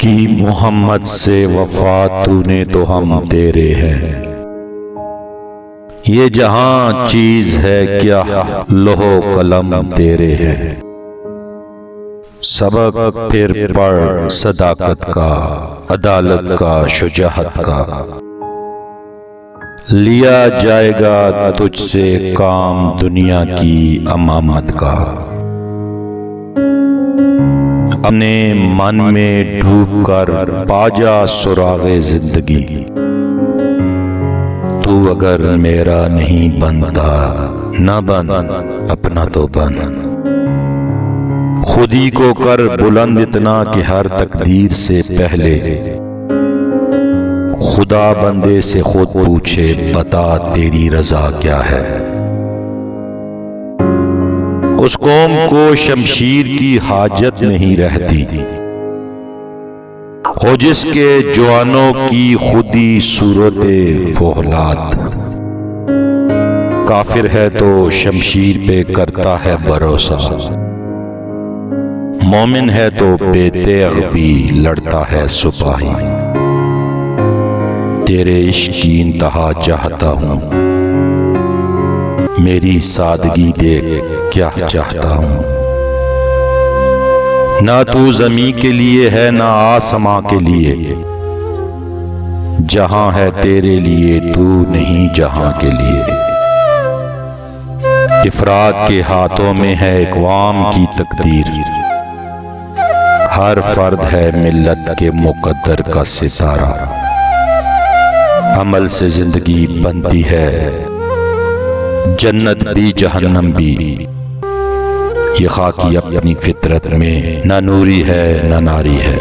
की मोहम्मद से वफा तूने तो हम तेरे हैं। ये जहां चीज है क्या लोहो कलम तेरे हैं। सबक फिर पढ़ सदाकत का, अदालत का, शुजाअत का। लिया जाएगा तुझसे काम दुनिया की अमामत का। अपने मन में डूब कर पाजा सुरागे जिंदगी। तू अगर मेरा नहीं बनता न बन, अपना तो बन। खुदी को कर बुलंद इतना कि हर तकदीर से पहले खुदा बंदे से खुद पूछे, बता तेरी रजा क्या है। उस कौम को शमशीर की हाजत नहीं रहती हो जिसके जवानों की खुदी सूरते फोहलाद। काफिर है तो शमशीर पे करता है भरोसा, मोमिन है तो बेतेग भी लड़ता है सिपाही। तेरे इश्क की इंतहा चाहता हूँ, मेरी सादगी देख क्या चाहता हूँ। ना तू ज़मीं के लिए है ना आसमां के लिए, जहां है तेरे लिए तू नहीं जहां के लिए। इफराद के हाथों में है इक़वाम की तकदीर, हर फर्द है मिल्लत के मुक़द्दर का सितारा। अमल से जिंदगी बनती है, जन्नत भी जहन्नम भी। ये खाकी अपनी फितरत में न नूरी है न नारी है।